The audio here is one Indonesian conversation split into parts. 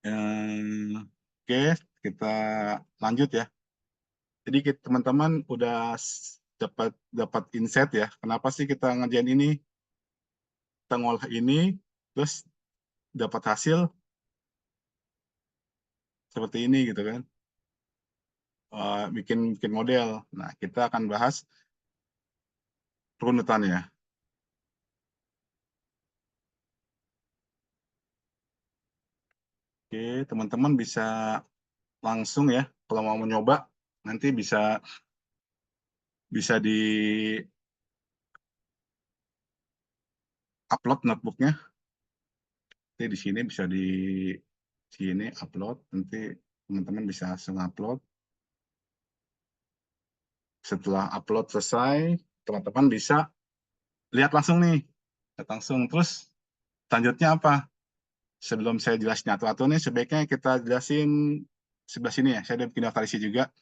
Oke, kita lanjut ya. Jadi teman-teman udah dapat dapat insight ya. Kenapa sih kita ngerjain ini? Kita ngolah ini, terus dapat hasil seperti ini gitu kan. Bikin bikin model. Nah, kita akan bahas runutannya. Oke, teman-teman bisa langsung ya kalau mau mencoba nanti bisa bisa di upload notebooknya. Nanti di sini bisa di sini upload. Nanti teman-teman bisa langsung upload. Setelah upload selesai, teman-teman bisa lihat langsung nih. Lihat langsung. Terus selanjutnya apa? Sebelum saya jelasin atu-atu nih, sebaiknya kita jelasin sebelah sini ya. Saya udah bikin daftar isi juga.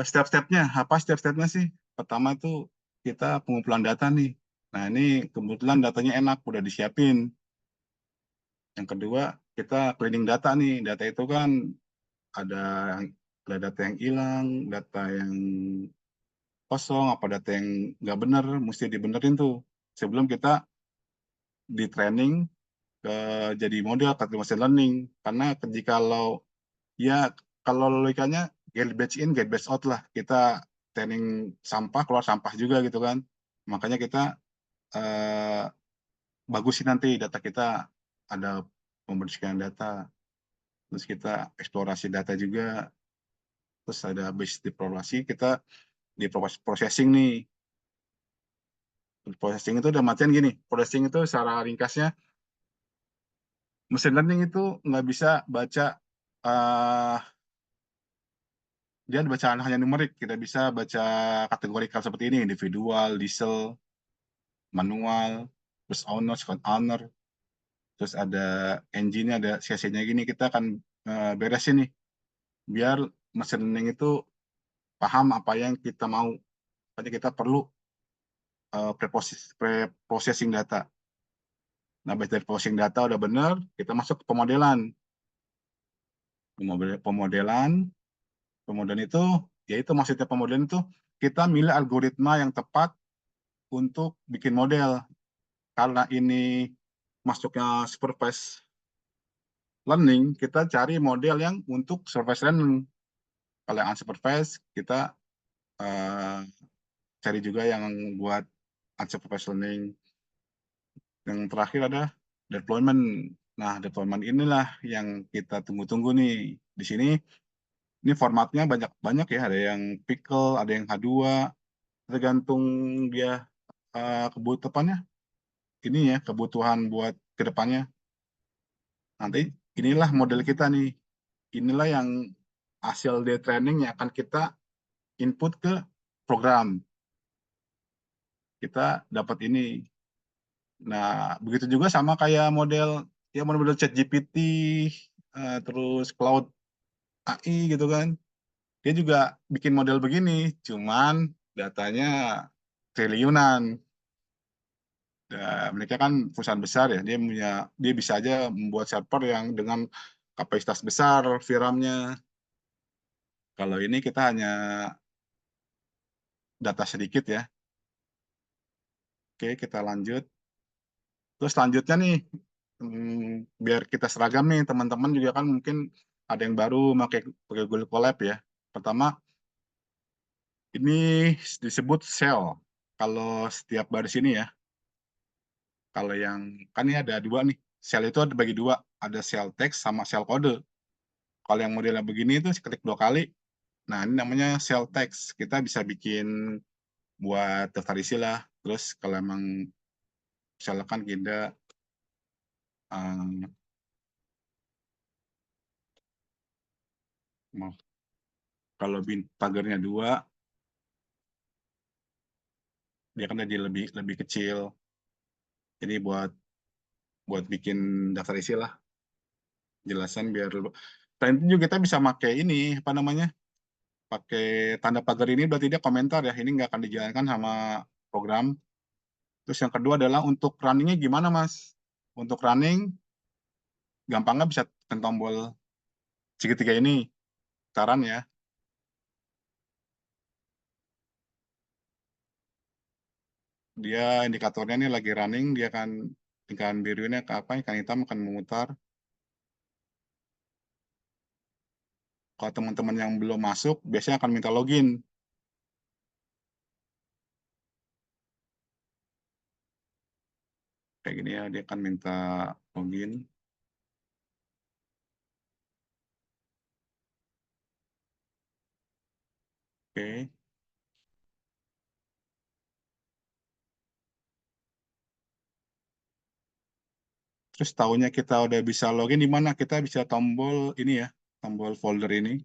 Step-stepnya, apa step-stepnya sih? Pertama itu kita pengumpulan data nih. Nah, ini kebetulan datanya enak, udah disiapin. Yang kedua, kita cleaning data nih. Data itu kan ada ada data yang hilang, data yang kosong, apa data yang nggak benar, mesti dibenerin tuh. Sebelum kita di training ke jadi model ke machine learning. Karena kalau ya kalau logikanya get batch in, get batch out lah. Kita training sampah, keluar sampah juga gitu kan. Makanya kita eh, bagusin nanti data kita, ada pembersihan data, terus kita eksplorasi data juga, terus ada habis diproses kita di processing nih. Processing itu udah matian gini. Processing itu secara ringkasnya, machine learning itu nggak bisa baca, uh, dia bacaan hanya numerik. Kita bisa baca kategorikal seperti ini, individual, diesel, manual, terus owner, second owner, terus ada engine-nya, ada CC-nya gini. Kita akan beresin nih, biar machine learning itu paham apa yang kita mau. Makanya kita perlu pre-processing data. Nah, dari processing data udah benar, kita masuk ke pemodelan. Pemodelan, pemodelan itu, yaitu maksudnya pemodelan itu kita milih algoritma yang tepat untuk bikin model. Karena ini masuknya supervised learning, kita cari model yang untuk supervised learning. Kalau yang unsupervised, kita uh, cari juga yang buat unsupervised learning. Yang terakhir ada deployment. Nah, deployment inilah yang kita tunggu-tunggu nih. Di sini, ini formatnya banyak-banyak ya. Ada yang pickle, ada yang H2, tergantung dia kebutuhannya. Ini ya, kebutuhan buat kedepannya. Nanti inilah model kita nih. Inilah yang hasil dari training yang akan kita input ke program. Kita dapat ini. Nah, begitu juga sama kayak model ChatGPT, terus Cloud AI gitu kan. Dia juga bikin model begini, cuman datanya triliunan. Mereka kan perusahaan besar ya, dia bisa aja membuat server yang dengan kapasitas besar VRAM-nya. Kalau ini kita hanya data sedikit ya. Oke, kita lanjut. Terus selanjutnya nih, biar kita seragam nih, teman-teman juga kan mungkin ada yang baru pakai Google Colab ya. Pertama, ini disebut cell. Kalau setiap baris ini ya, kalau yang kan ini ada dua nih. Cell itu ada bagi dua, ada cell text sama cell kode. Kalau yang modelnya begini itu klik 2 kali. Nah, ini namanya cell text. Kita bisa bikin buat daftar isi lah. Terus kalau emang misalkan kita um, kalau pagarnya 2, dia kan jadi lebih lebih kecil. Jadi buat buat bikin daftar isi lah, jelasan biar dan itu juga kita bisa pakai ini apa namanya, pakai tanda pagar ini berarti dia komentar ya, ini nggak akan dijalankan sama program. Terus yang kedua adalah untuk runningnya gimana mas? Untuk running gampangnya bisa tekan tombol segitiga ini, saran ya. Dia indikatornya ini lagi running, dia akan ikan biru ini ke apa, ikan hitam akan memutar. Kalau teman-teman yang belum masuk, biasanya akan minta login. Kayak gini ya, dia akan minta login. Oke. Terus tahunya kita udah bisa login di mana, kita bisa tombol ini ya, tombol folder ini.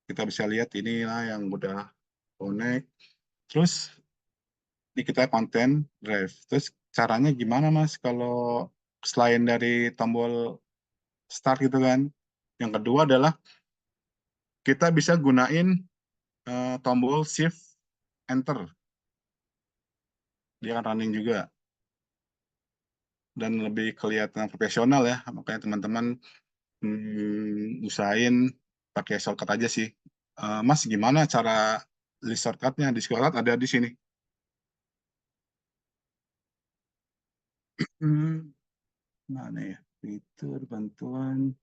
Kita bisa lihat inilah yang udah connect. Terus di kita konten drive. Terus caranya gimana Mas kalau selain dari tombol start gitu kan? Yang kedua adalah kita bisa gunain tombol shift enter. Dia akan running juga dan lebih kelihatan profesional ya. Makanya teman-teman usahain pakai shortcut aja sih. Mas gimana cara list shortcutnya? Di shortcut ada di sini. Hmm, Mana ya? Fitur bantuan.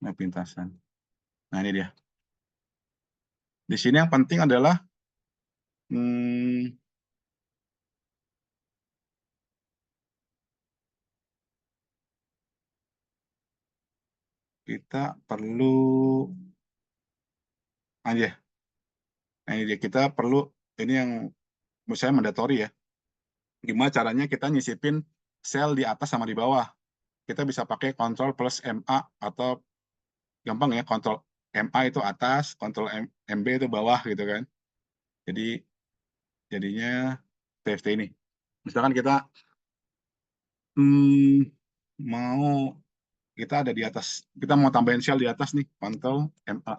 Nah, pintasan. Nah, ini dia. Di sini yang penting adalah hmm, kita perlu aja. Nah, ini dia. Kita perlu ini yang misalnya mandatory ya. Gimana caranya kita nyisipin sel di atas sama di bawah. Kita bisa pakai Ctrl plus MA atau gampang ya, Ctrl MA itu atas, Ctrl MB itu bawah gitu kan. Jadi jadinya TFT ini. Misalkan kita hmm, mau kita ada di atas, kita mau tambahin sel di atas nih, Ctrl MA.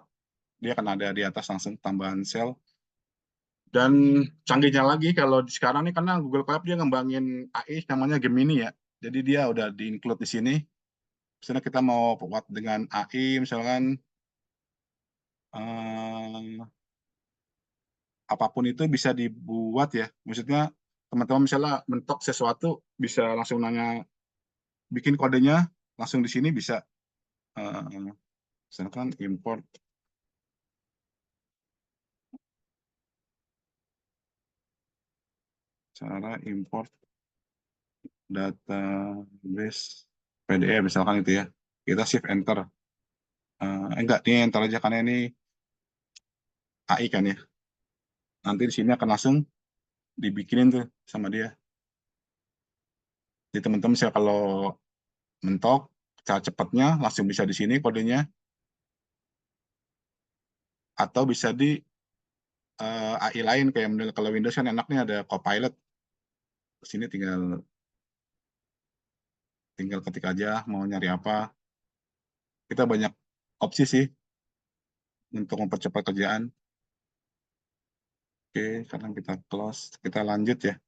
Dia akan ada di atas langsung tambahan sel. Dan canggihnya lagi kalau sekarang nih karena Google Colab dia ngembangin AI namanya Gemini ya. Jadi dia udah di-include di sini. Misalnya kita mau buat dengan AI misalkan eh, apapun itu bisa dibuat ya. Maksudnya teman-teman misalnya mentok sesuatu bisa langsung nanya bikin kodenya langsung di sini bisa. Eh, Misalkan import cara import database PDF misalkan itu ya. Kita shift enter. Enggak, nih enter aja karena ini AI kan ya. Nanti di sini akan langsung dibikinin tuh sama dia. Jadi teman-teman saya kalau mentok cara cepatnya langsung bisa di sini kodenya atau bisa di AI lain kayak model kalau Windows kan enaknya ada Copilot. Di sini tinggal tinggal ketik aja mau nyari apa. Kita banyak opsi sih untuk mempercepat kerjaan. Oke, sekarang kita close, kita lanjut ya.